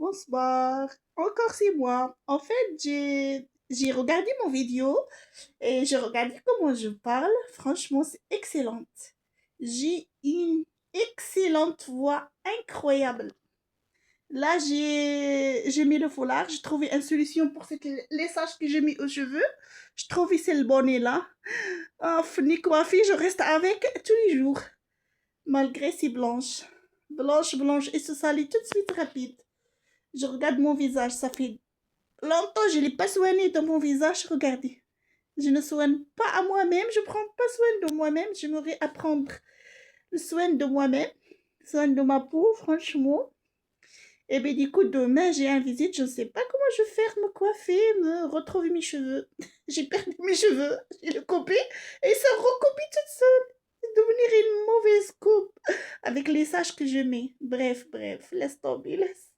bonsoir. Encore c'est moi. En fait, j'ai regardé mon vidéo et j'ai regardé comment je parle. Franchement, c'est excellente. J'ai une excellente voix incroyable. Là, j'ai mis le foulard. J'ai trouvé une solution pour cette laissage que j'ai mis aux cheveux. Je trouve que c'est le bonnet là. Oh, ni coiffée, je reste avec tous les jours. Malgré c'est blanche. Blanche, blanche et se salit tout de suite rapide. Je regarde mon visage, ça fait longtemps que je ne l'ai pas soigné dans mon visage. Regardez, je ne soigne pas à moi-même, je ne prends pas soin de moi-même. J'aimerais apprendre le soin de moi-même, le soin de ma peau, franchement. Et bien, du coup, demain, j'ai un visite, je ne sais pas comment je vais faire me coiffer, me retrouver mes cheveux. J'ai perdu mes cheveux, j'ai le coupé et ça recopie toute seule. Devenir une mauvaise coupe avec les sages que je mets. Bref, bref, laisse tomber, laisse.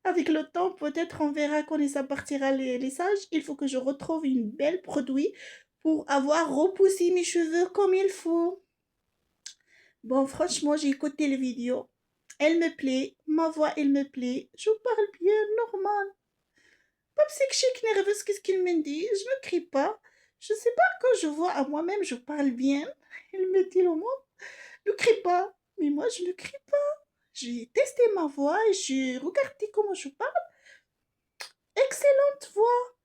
Avec le temps, peut-être on verra quand ça partira les sages. Il faut que je retrouve une belle produit pour avoir repoussé mes cheveux comme il faut. Bon, franchement, j'ai écouté les vidéos. Elle me plaît, ma voix, elle me plaît. Je parle bien, normal. Pas psychique, nerveuse, qu'est-ce qu'il me dit? Je ne crie pas. Je sais pas, quand je vois à moi-même, je parle bien. Elle me dit le mot, ne crie pas. Mais moi, je ne crie pas. J'ai testé ma voix et j'ai regardé comment je parle. Excellente voix.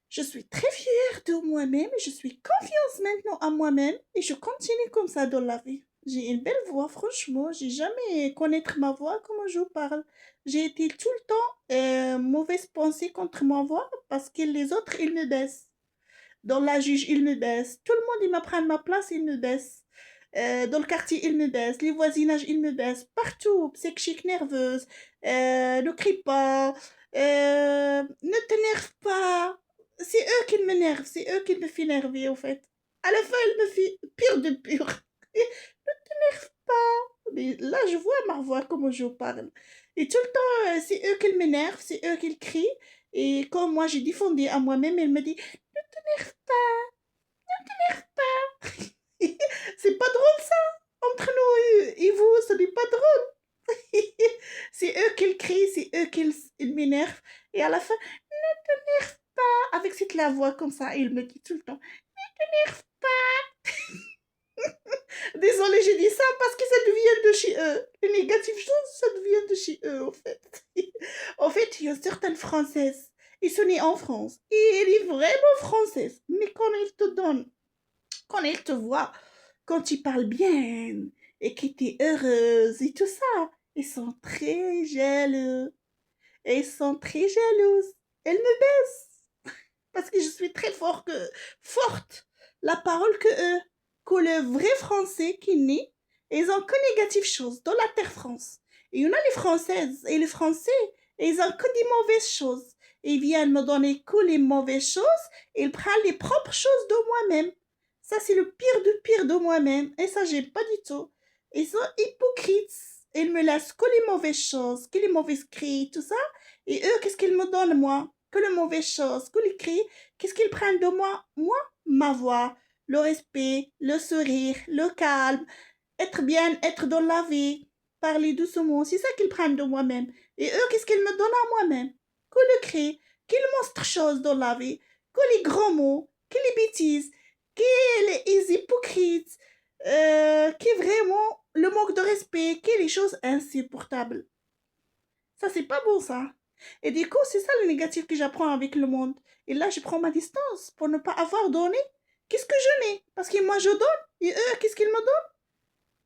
Je suis très fière de moi-même, je suis confiance maintenant à moi-même et je continue comme ça dans la vie. J'ai une belle voix, franchement, j'ai jamais connaître ma voix, comment je parle. J'ai été tout le temps mauvaise pensée contre ma voix parce que les autres, ils me baissent. Dans la juge, ils me baissent. Tout le monde, il m'apprend ma place, il me baisse. Dans le quartier, ils me baissent. Les voisinages, ils me baissent. Partout, psychique, nerveuse. Ne crie pas. Ne t'énerve pas. C'est eux qui m'énervent. C'est eux qui me font énerver, au fait. À la fin, ils me font pire de pire. Ne t'énerve pas. Mais là, je vois ma voix, comment je parle. Et tout le temps, c'est eux qui m'énervent. C'est eux qui crient. Et comme moi, j'ai défendu à moi-même, elle me dit, ne t'énerve pas. C'est pas drôle ça. Entre nous et vous, ce n'est pas drôle. C'est eux qui crient, c'est eux qui m'énervent. Et à la fin, ne t'énerve pas. Avec cette la voix comme ça, il me dit tout le temps, ne t'énerve pas. Désolée, j'ai dit ça parce que ça devient de chez eux. Les négatives choses, ça devient de chez eux, en fait. En fait, il y a certaines Françaises. Ils sont nés en France. Et elle est vraiment française. Mais quand ils te donnent, quand ils te voient, quand tu parles bien et que tu es heureuse et tout ça, ils sont très jaloux. Et ils sont très jalouses. Elles me baissent parce que je suis très forte. La parole que eux, que le vrai français qui naît, ils ont que négatives choses dans la terre France. Et il y en a les françaises et les français, et ils ont que des mauvaises choses. Ils viennent me donner que les mauvaises choses, et ils prennent les propres choses de moi-même. Ça, c'est le pire de moi-même. Et ça, j'aime pas du tout. Ils sont hypocrites. Ils me laissent que les mauvaises choses, que les mauvaises cris, tout ça. Et eux, qu'est-ce qu'ils me donnent, moi? Que les mauvaises choses, que les cris. Qu'est-ce qu'ils prennent de moi? Moi, ma voix, le respect, le sourire, le calme, être bien, être dans la vie, parler doucement. C'est ça qu'ils prennent de moi-même. Et eux, qu'est-ce qu'ils me donnent à moi-même? Que le cri, que les monstres choses dans la vie, que les grands mots, que les bêtises, que les hypocrites, que vraiment le manque de respect, que les choses insupportables. Ça, c'est pas bon, ça. Et du coup, c'est ça le négatif que j'apprends avec le monde. Et là, je prends ma distance pour ne pas avoir donné. Qu'est-ce que je n'ai? Parce que moi, je donne. Et eux, qu'est-ce qu'ils me donnent?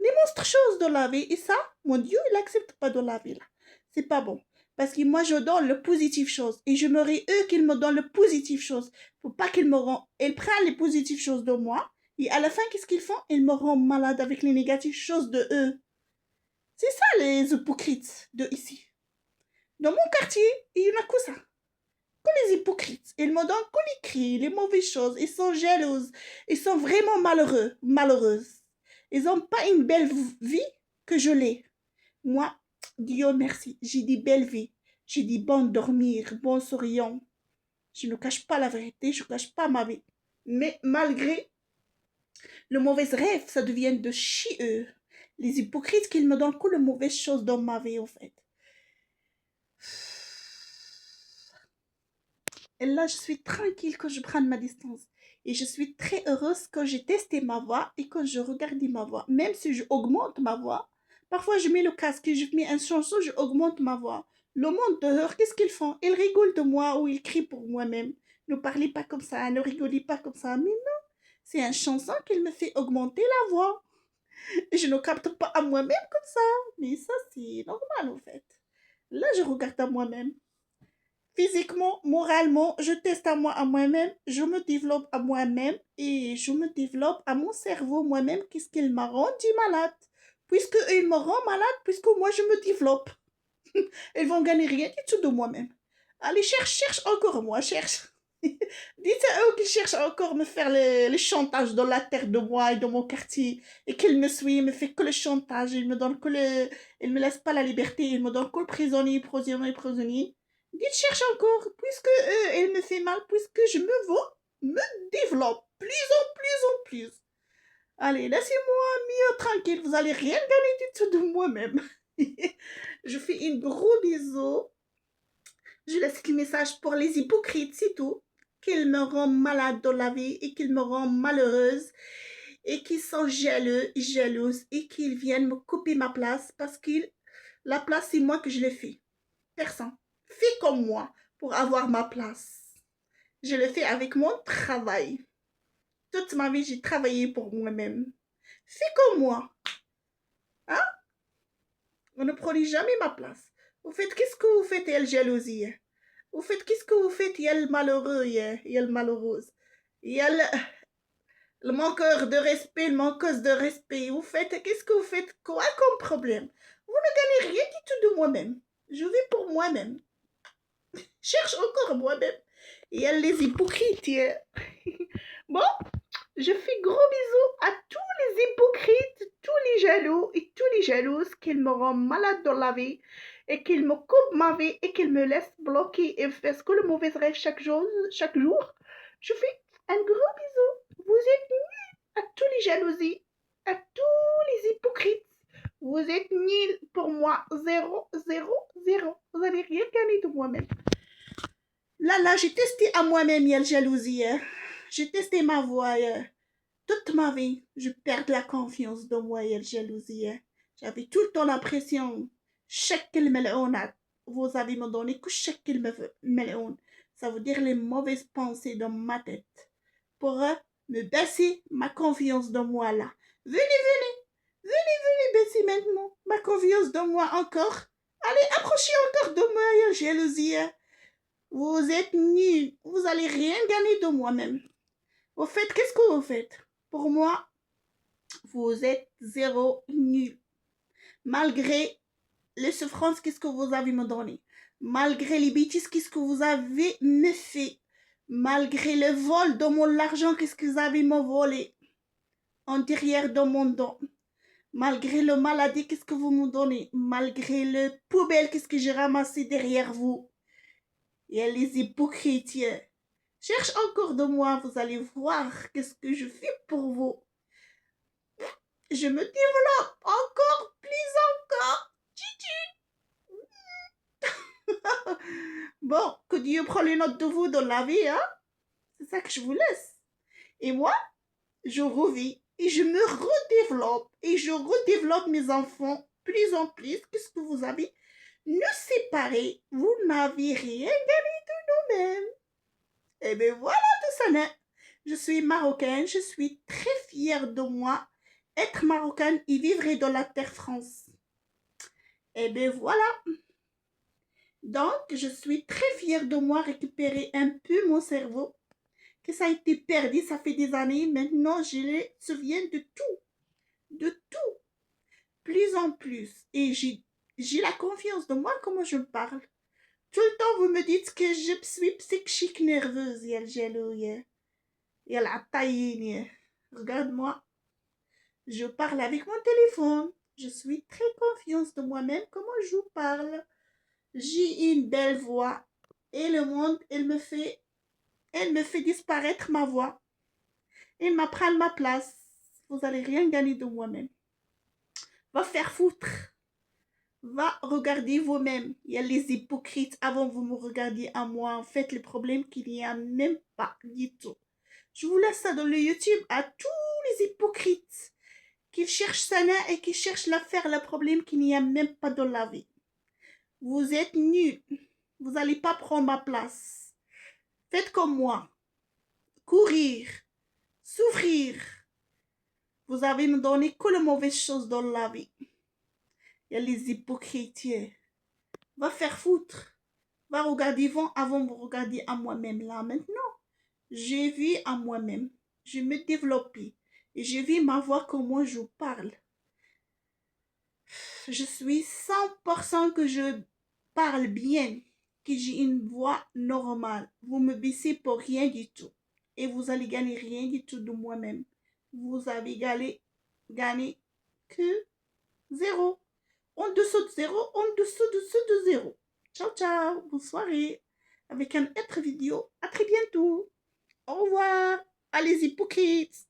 Les monstres choses de la vie. Et ça, mon Dieu, il n'accepte pas de la vie, là. C'est pas bon. Parce que moi, je donne le positif chose. Et je me eux qu'ils me donnent le positif chose. Faut pas qu'ils me rendent. Ils prennent les positives choses de moi. Et à la fin, qu'est-ce qu'ils font? Ils me rendent malade avec les négatives choses de eux. C'est ça, les hypocrites de ici. Dans mon quartier, il y en a que ça. Que les hypocrites. Ils me donnent que les cris, les mauvaises choses. Ils sont jalouses. Ils sont vraiment malheureux, malheureuses. Ils n'ont pas une belle vie que je l'ai. Moi, Dieu merci, j'ai dit belle vie. J'ai dit bon dormir, bon souriant. Je ne cache pas la vérité, je ne cache pas ma vie. Mais malgré le mauvais rêve, ça devient de chieux. Les hypocrites qu'ils me donnent que les mauvaises choses dans ma vie, en fait. Et là, je suis tranquille quand je prends ma distance. Et je suis très heureuse quand j'ai testé ma voix et quand je regarde ma voix. Même si je augmente ma voix, parfois je mets le casque et je mets une chanson, je augmente ma voix. Le monde dehors, qu'est-ce qu'ils font? Ils rigolent de moi ou ils crient pour moi-même. Ne parlez pas comme ça, ne rigolez pas comme ça. Mais non, c'est une chanson qui me fait augmenter la voix. Et je ne capte pas à moi-même comme ça. Mais ça, c'est normal en fait. Là, je regarde à moi-même. Physiquement, moralement, je teste à moi-même, je me développe à moi-même et je me développe à mon cerveau moi-même. Qu'est-ce qu'il m'a rendu malade? Puisque il me rend malade, puisque moi je me développe. Ils vont gagner rien du tout de moi-même. Allez, cherche encore moi, cherche. Dites à eux qu'ils cherchent encore me faire le chantage dans la terre de moi et de mon quartier et qu'ils me suivent, me fait que le chantage, ils me donnent que le, ils me laissent pas la liberté, ils me donnent que le prisonnier, prisonnier, prisonnier. Dites cherche encore, puisque il me fait mal, puisque je me veux, me développe plus en plus en plus. Allez, laissez-moi mieux tranquille, vous allez rien gagner du tout de moi-même. Je fais une gros bisou. Je laisse le message pour les hypocrites, c'est tout. Qu'ils me rendent malade dans la vie et qu'ils me rendent malheureuse et qu'ils sont jaloux, jalouses et qu'ils viennent me couper ma place parce que la place, c'est moi que je l'ai fait. Personne. Fais comme moi pour avoir ma place. Je le fais avec mon travail. Toute ma vie, j'ai travaillé pour moi-même. Fais comme moi. Hein? Vous ne prenez jamais ma place. Vous faites, qu'est-ce que vous faites, elle jalousie? Vous faites, qu'est-ce que vous faites? Il y a le malheureux, il y a le malheureuse. Il y a le manqueur de respect, le manqueuse de respect. Vous faites, qu'est-ce que vous faites? Quoi comme problème? Vous ne gagnez rien du tout de moi-même. Je vis pour moi-même. Cherche encore moi-même. Il y a les hypocrites. Bon, je fais gros bisous à tous les hypocrites, tous les jaloux et tous les jalouses qui me rendent malade dans la vie et qu'ils me coupent ma vie et qu'ils me laissent bloquer et faire que le mauvais rêve chaque jour. Je fais un gros bisou. Vous êtes nuls à tous les jalousies, à tous les hypocrites. Vous êtes nuls pour moi. Zéro, zéro, zéro. Vous n'allez rien gagner de moi-même. Là, j'ai testé à moi-même, il y a la jalousie. J'ai testé ma voix. Toute ma vie, je perds la confiance de moi et la jalousie. J'avais tout le temps l'impression, chaque كلمة vous avez me donné que chaque كلمة ça veut dire les mauvaises pensées dans ma tête pour me baisser ma confiance de moi là. Venez baisser maintenant ma confiance de moi encore. Allez, approchez encore de moi et la jalousie. Vous êtes nuls, vous allez rien gagner de moi-même. Vous faites, qu'est-ce que vous faites? Pour moi, vous êtes zéro nul. Malgré les souffrances, qu'est-ce que vous avez me donné? Malgré les bêtises, qu'est-ce que vous avez me fait? Malgré le vol de mon argent, qu'est-ce que vous avez me volé? En derrière de mon dos. Malgré le maladie, qu'est-ce que vous me donnez? Malgré le poubelle, qu'est-ce que j'ai ramassé derrière vous? Il y a les hypocrites. Cherche encore de moi, vous allez voir qu'est-ce que je fais pour vous. Je me développe encore, plus encore. Bon, que Dieu prend les notes de vous dans la vie, hein? C'est ça que je vous laisse. Et moi, je revis et je me redéveloppe. Et je redéveloppe mes enfants plus en plus. Qu'est-ce que vous avez? Nous séparer, vous n'avez rien gagné de nous-mêmes. Et bien voilà tout ça. Né. Je suis marocaine, je suis très fière de moi. Être marocaine et vivre dans la terre France. Et bien voilà. Donc, je suis très fière de moi récupérer un peu mon cerveau. Que ça a été perdu, ça fait des années. Maintenant, je me souviens de tout. De tout. Plus en plus. Et j'ai la confiance de moi, comment je parle. Tout le temps, vous me dites que je suis psychique nerveuse. Il y a le jaloux, il y a la taille. Regarde-moi. Je parle avec mon téléphone. Je suis très confiante de moi-même, comment je parle. J'ai une belle voix. Et le monde, elle me fait disparaître ma voix. Elle m'apprend ma place. Vous allez rien gagner de moi-même. Va faire foutre. Va regarder vous-même. Il y a les hypocrites. Avant, vous me regardiez à moi. En fait, le problème qu'il n'y a même pas du tout. Je vous laisse ça dans le YouTube à tous les hypocrites qui cherchent Sana et qui cherchent l'affaire, le problème qu'il n'y a même pas dans la vie. Vous êtes nuls. Vous n'allez pas prendre ma place. Faites comme moi. Courir. Souffrir. Vous avez me donné que les mauvaises choses dans la vie. Il y a les hypocrites. Va faire foutre. Va regarder avant de regarder à moi-même là maintenant. Je vis à moi-même. Je me développe. Et je vis ma voix comment je parle. Je suis 100% que je parle bien, que j'ai une voix normale. Vous me baissez pour rien du tout. Et vous allez gagner rien du tout de moi-même. Vous avez gagné que zéro. En dessous de zéro, en dessous de zéro. Ciao, ciao. Bonne soirée. Avec un autre vidéo. À très bientôt. Au revoir. Allez, hypocrites.